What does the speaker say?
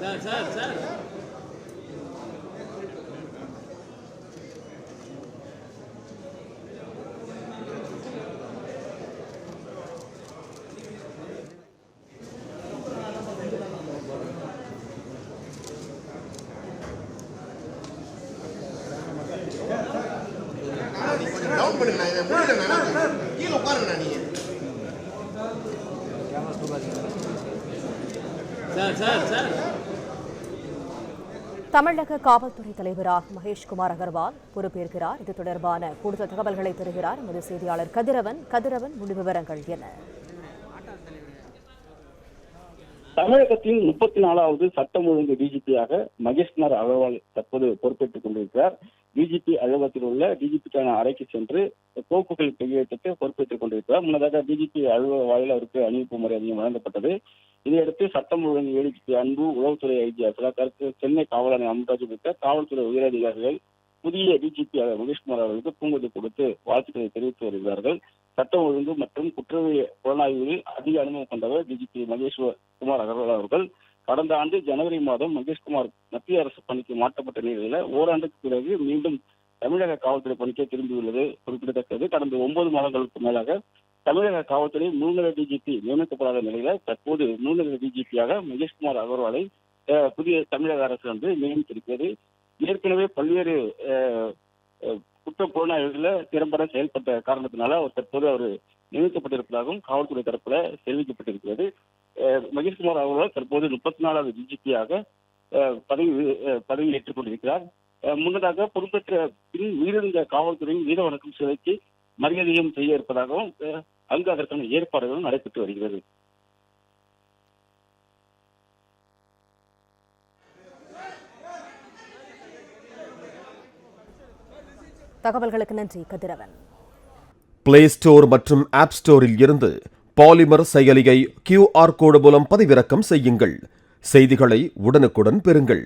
Sir town பண்ணுங்க, இதை முடியல, கீழே உட்காருங்க நீங்க. சார் தமிழக காவல்துறை தலைவராக மகேஷ்குமார் அகர்வால் பொறுப்பேற்கிறார். இது தொடர்பான கூடுதல் தகவல்களை தருகிறார் எமது செய்தியாளர் கதிரவன். முழு விவரங்கள் என்ன? தமிழகத்தின் 34வது சட்டம் ஒழுங்கு டிஜிபியாக மகேஷ்குமார் அகர்வால் தற்போது பொறுப்பேற்றுக் கொண்டிருக்கிறார். டிஜிபி அலுவலகத்தில் உள்ள டிஜிபிக்கான அறைக்கு சென்று கோப்புகள் கையெழுத்திட்டு பொறுப்பேற்றுக் கொண்டிருக்கிறார். முன்னதாக டிஜிபி அலுவலக வாயில் அவருக்கு அணிவிப்பு மரியாதையும் வழங்கப்பட்டது. இதையடுத்து சட்டம் ஒழுங்கு ஏடிஜிபி அன்பு, உளவுத்துறை ஐஜி அசலாக்கருக்கு சென்னை காவல் ஆணையர் அமர்ராஜ் உள்ளிட்ட காவல்துறை உயரதிகாரிகள் புதிய டிஜிபி மகேஷ்குமார் அவர்களுக்கு பூங்கொத்து கொடுத்து வாழ்த்துக்களை தெரிவித்து வருகிறார்கள். சட்டம் ஒழுங்கு மற்றும் குற்றவியல் புலனாய்வுகளில் அதிக அனுபவம் கொண்டவர் டிஜிபி மகேஷ்குமார் அகர்வால் அவர்கள். கடந்த ஆண்டு ஜனவரி மாதம் மகேஷ்குமார் மத்திய அரசு பணிக்கு மாற்றப்பட்ட நிலையில ஓராண்டுக்கு பிறகு மீண்டும் தமிழக காவல்துறை பணிக்கே திரும்பியுள்ளது குறிப்பிடத்தக்கது. கடந்த 9 மாதங்களுக்கு மேலாக தமிழக காவல்துறை முன்னிலை டிஜிபி நியமிக்கப்படாத நிலையில தற்போது முன்னிலை டிஜிபியாக மகேஷ்குமார் அகர்வாலை புதிய தமிழக அரசு வந்து நியமித்திருக்கிறது. ஏற்கனவே பல்வேறு குற்ற புலனாய்வுகளில் திறம்பட செயல்பட்ட காரணத்தினால தற்போது அவர் நியமிக்கப்பட்டிருப்பதாகவும் காவல்துறை தரப்புல தெரிவிக்கப்பட்டிருக்கிறது. மகேஷ்குமார் அவர்கள் தற்போது 34வது டிஜிபியாக பதவி ஏற்றுக் கொண்டிருக்கிறார். முன்னதாக பொறுப்பேற்ற பின் உயிரிழந்த காவல்துறையின் வீர வணக்கம் சிலைக்கு மரியாதையும் செய்ய இருப்பதாகவும் அங்கு அதற்கான ஏற்பாடுகளும் நடைபெற்று வருகிறது. தகவல்களுக்கு நன்றி கதிரவன். பிளே ஸ்டோர் மற்றும் ஆப் ஸ்டோரில் இருந்து பாலிமர் செயலியை QR கோடு மூலம் பதிவிறக்கம் செய்யுங்கள். செய்திகளை உடனுக்குடன் பெறுங்கள்.